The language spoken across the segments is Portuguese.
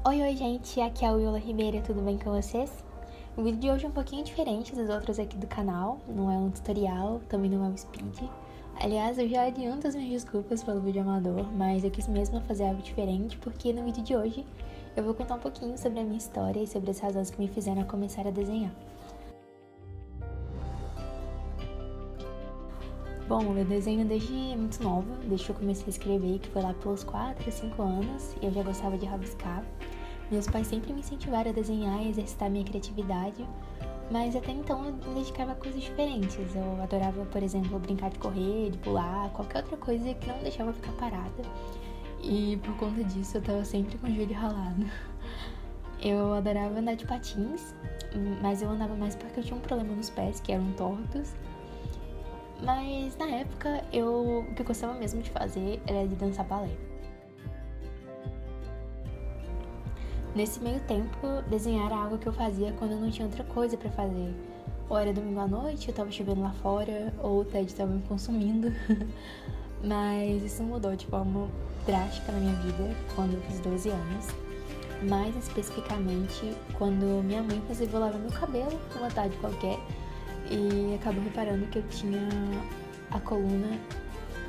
Oi, gente, aqui é a Willa Ribeiro, tudo bem com vocês? O vídeo de hoje é um pouquinho diferente dos outros aqui do canal, não é um tutorial, também não é um speed. Aliás, eu já adianto as minhas desculpas pelo vídeo amador, mas eu quis mesmo fazer algo diferente porque no vídeo de hoje eu vou contar um pouquinho sobre a minha história e sobre as razões que me fizeram a começar a desenhar. Bom, eu desenho desde muito nova, desde que eu comecei a escrever, que foi lá pelos 4, 5 anos, e eu já gostava de rabiscar. Meus pais sempre me incentivaram a desenhar e exercitar minha criatividade, mas até então eu me dedicava a coisas diferentes. Eu adorava, por exemplo, brincar de correr, de pular, qualquer outra coisa que não me deixava ficar parada. E por conta disso eu tava sempre com o joelho ralado. Eu adorava andar de patins, mas eu andava mais porque eu tinha um problema nos pés, que eram tortos. Mas na época o que eu gostava mesmo de fazer era de dançar balé. Nesse meio tempo, desenhar era algo que eu fazia quando eu não tinha outra coisa pra fazer. Ou era domingo à noite, eu tava chovendo lá fora, ou o TED tava me consumindo. Mas isso mudou de forma drástica na minha vida quando eu fiz 12 anos. Mais especificamente, quando minha mãe resolveu lavar meu cabelo uma tarde qualquer e acabou reparando que eu tinha a coluna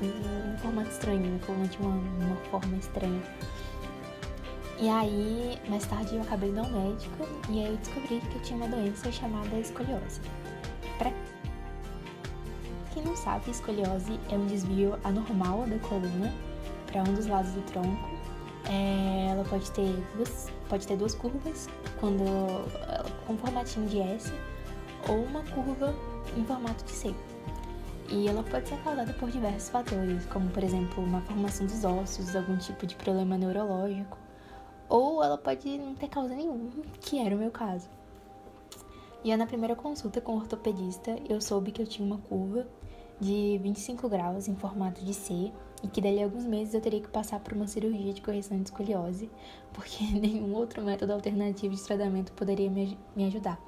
em um formato estranho, a coluna tinha uma forma estranha. E aí, mais tarde eu acabei indo ao médico e aí eu descobri que eu tinha uma doença chamada escoliose. Pra quem não sabe, escoliose é um desvio anormal da coluna para um dos lados do tronco. Ela pode ter duas curvas com formatinho de S ou uma curva em formato de C. E ela pode ser causada por diversos fatores, como por exemplo uma formação dos ossos, algum tipo de problema neurológico, ou ela pode não ter causa nenhuma, que era o meu caso. E na primeira consulta com o ortopedista, eu soube que eu tinha uma curva de 25 graus em formato de C e que dali a alguns meses eu teria que passar por uma cirurgia de correção de escoliose, porque nenhum outro método alternativo de tratamento poderia me ajudar.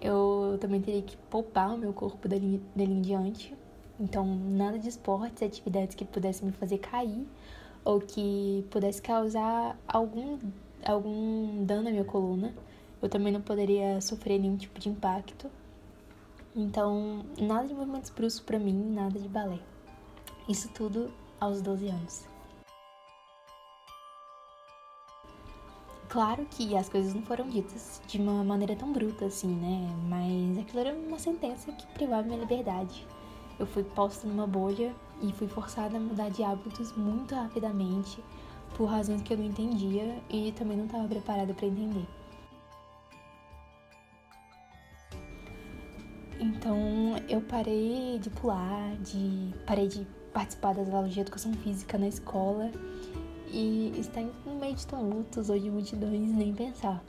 Eu também teria que poupar o meu corpo dali em diante, então nada de esportes, atividades que pudessem me fazer cair ou que pudesse causar algum dano à minha coluna. Eu também não poderia sofrer nenhum tipo de impacto. Então, nada de movimentos bruscos pra mim, nada de balé. Isso tudo aos 12 anos. Claro que as coisas não foram ditas de uma maneira tão bruta assim, né? Mas aquilo era uma sentença que privava minha liberdade. Eu fui posta numa bolha e fui forçada a mudar de hábitos muito rapidamente por razões que eu não entendia e também não estava preparada para entender. Então eu parei de pular, parei de participar das aulas de educação física na escola e estar no meio de tumultos ou de multidões nem pensar.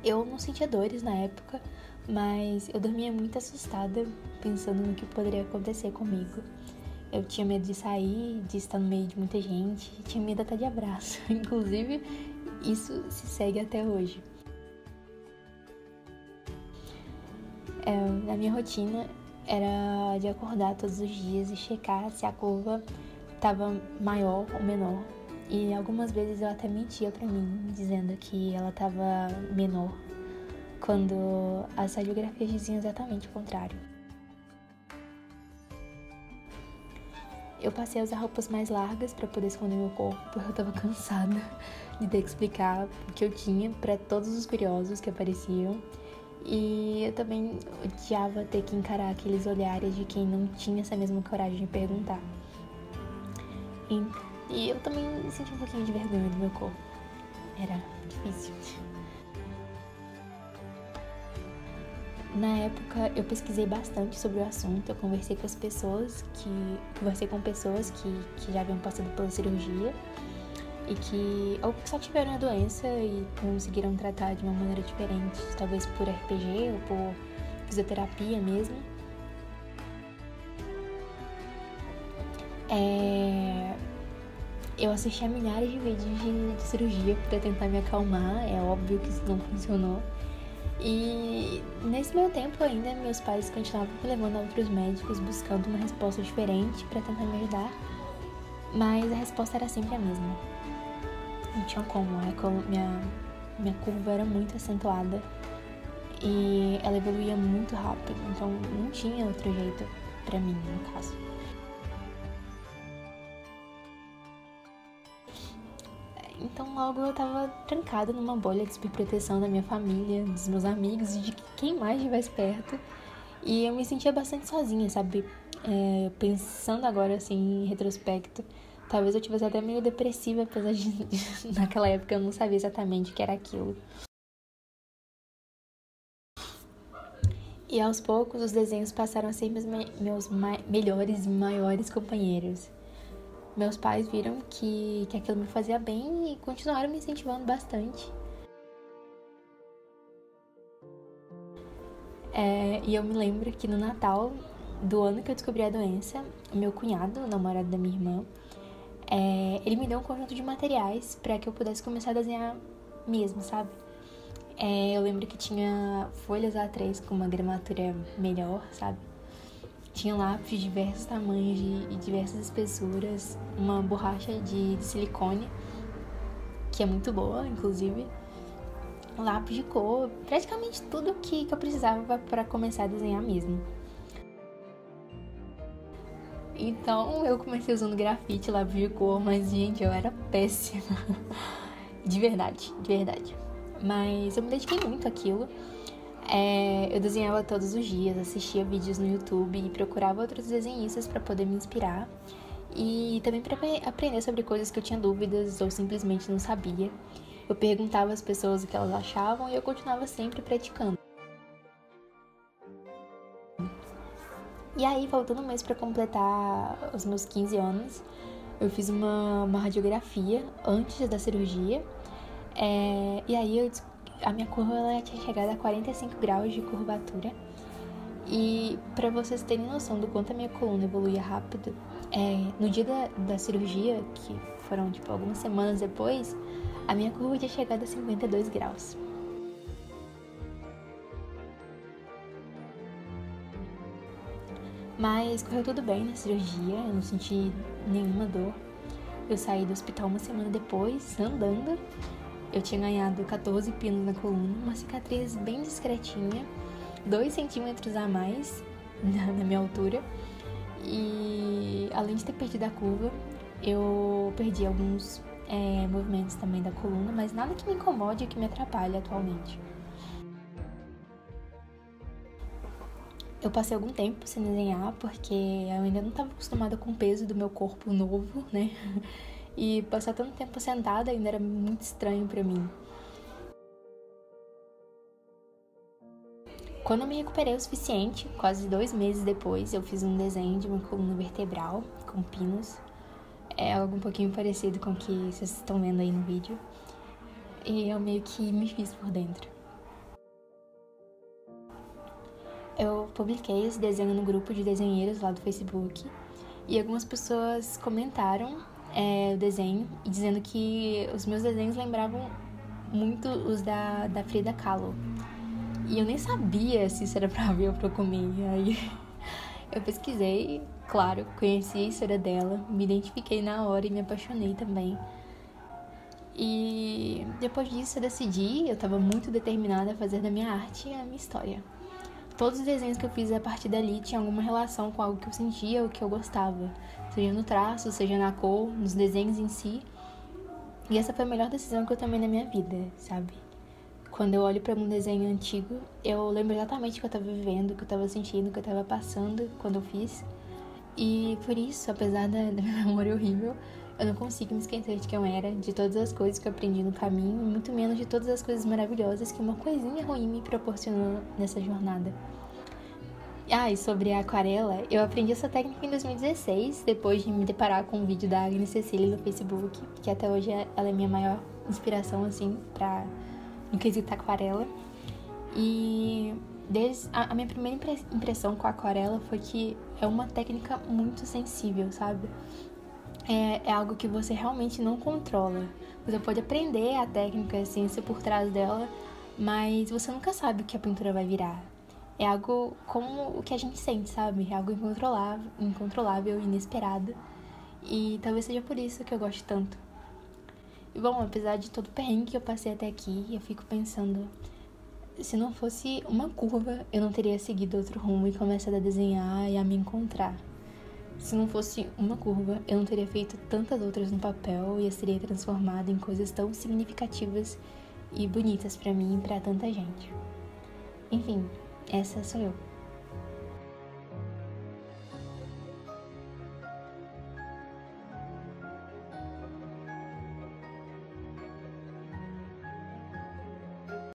Eu não sentia dores na época, mas eu dormia muito assustada, pensando no que poderia acontecer comigo. Eu tinha medo de sair, de estar no meio de muita gente, tinha medo até de abraço. Inclusive, isso se segue até hoje. Na minha rotina, era de acordar todos os dias e checar se a curva estava maior ou menor. E algumas vezes eu até mentia pra mim, dizendo que ela estava menor, quando as radiografias diziam exatamente o contrário. Eu passei a usar roupas mais largas para poder esconder meu corpo, porque eu tava cansada de ter que explicar o que eu tinha para todos os curiosos que apareciam. E eu também odiava ter que encarar aqueles olhares de quem não tinha essa mesma coragem de perguntar. E eu também senti um pouquinho de vergonha do meu corpo. Era difícil. Na época eu pesquisei bastante sobre o assunto, eu conversei com pessoas que já haviam passado pela cirurgia e que ou só tiveram a doença e conseguiram tratar de uma maneira diferente, talvez por RPG ou por fisioterapia mesmo. Eu assisti a milhares de vídeos de cirurgia para tentar me acalmar, é óbvio que isso não funcionou. E nesse meio tempo ainda, meus pais continuavam me levando a outros médicos buscando uma resposta diferente para tentar me ajudar. Mas a resposta era sempre a mesma. Não tinha como, minha curva era muito acentuada e ela evoluía muito rápido, então não tinha outro jeito pra mim, no caso. Então logo eu tava trancada numa bolha de superproteção da minha família, dos meus amigos e de quem mais estivesse perto. E eu me sentia bastante sozinha, sabe? Pensando agora, assim, em retrospecto, talvez eu tivesse até meio depressiva, apesar de naquela época eu não sabia exatamente o que era aquilo. E aos poucos os desenhos passaram a ser meus melhores e maiores companheiros. Meus pais viram que aquilo me fazia bem e continuaram me incentivando bastante. E eu me lembro que no Natal do ano que eu descobri a doença, o meu cunhado, o namorado da minha irmã, ele me deu um conjunto de materiais para que eu pudesse começar a desenhar mesmo, sabe? Eu lembro que tinha folhas A3 com uma gramatura melhor, sabe? Tinha lápis de diversos tamanhos e diversas espessuras, uma borracha de silicone, que é muito boa, inclusive, lápis de cor, praticamente tudo que eu precisava para começar a desenhar mesmo. Então eu comecei usando grafite, lápis de cor, mas gente, eu era péssima. De verdade. Mas eu me dediquei muito àquilo. Eu desenhava todos os dias, assistia vídeos no YouTube e procurava outros desenhistas para poder me inspirar. E também para aprender sobre coisas que eu tinha dúvidas ou simplesmente não sabia. Eu perguntava às pessoas o que elas achavam e eu continuava sempre praticando. E aí, faltando um mês para completar os meus 15 anos, eu fiz uma radiografia antes da cirurgia. E aí, a minha curva ela tinha chegado a 45 graus de curvatura. E para vocês terem noção do quanto a minha coluna evoluía rápido, no dia da cirurgia, que foram tipo algumas semanas depois, a minha curva tinha chegado a 52 graus. Mas correu tudo bem na cirurgia, eu não senti nenhuma dor. Eu saí do hospital uma semana depois, andando. Eu tinha ganhado 14 pinos na coluna, uma cicatriz bem discretinha, 2 centímetros a mais na minha altura. E além de ter perdido a curva, eu perdi alguns movimentos também da coluna, mas nada que me incomode ou que me atrapalhe atualmente. Eu passei algum tempo sem desenhar porque eu ainda não estava acostumada com o peso do meu corpo novo, né? E passar tanto tempo sentada ainda era muito estranho pra mim. Quando eu me recuperei o suficiente, quase 2 meses depois, eu fiz um desenho de uma coluna vertebral com pinos. É algo um pouquinho parecido com o que vocês estão vendo aí no vídeo. E eu meio que me fiz por dentro. Eu publiquei esse desenho no grupo de desenheiros lá do Facebook. E algumas pessoas comentaram o desenho, dizendo que os meus desenhos lembravam muito os da Frida Kahlo. E eu nem sabia se isso era pra ver ou pra comer. Aí eu pesquisei, claro, conheci a história dela, me identifiquei na hora e me apaixonei também. E depois disso eu decidi, eu tava muito determinada a fazer da minha arte a minha história. Todos os desenhos que eu fiz a partir dali tinham alguma relação com algo que eu sentia ou que eu gostava. Seja no traço, seja na cor, nos desenhos em si. E essa foi a melhor decisão que eu tomei na minha vida, sabe? Quando eu olho para um desenho antigo, eu lembro exatamente o que eu tava vivendo, o que eu tava sentindo, o que eu tava passando quando eu fiz. E por isso, apesar da minha memória horrível, eu não consigo me esquecer de quem eu era, de todas as coisas que eu aprendi no caminho, e muito menos de todas as coisas maravilhosas que uma coisinha ruim me proporcionou nessa jornada. E sobre a aquarela, eu aprendi essa técnica em 2016, depois de me deparar com um vídeo da Agnes Cecília no Facebook, que até hoje ela é minha maior inspiração, assim, no quesito aquarela. E a minha primeira impressão com a aquarela foi que é uma técnica muito sensível, sabe? É algo que você realmente não controla. Você pode aprender a técnica, a ciência por trás dela, mas você nunca sabe o que a pintura vai virar. É algo como o que a gente sente, sabe? É algo incontrolável, inesperado. E talvez seja por isso que eu gosto tanto. E bom, apesar de todo o perrengue que eu passei até aqui, eu fico pensando, se não fosse uma curva, eu não teria seguido outro rumo e começado a desenhar e a me encontrar. Se não fosse uma curva, eu não teria feito tantas outras no papel e as teria transformado em coisas tão significativas e bonitas pra mim e pra tanta gente. Enfim, essa sou eu.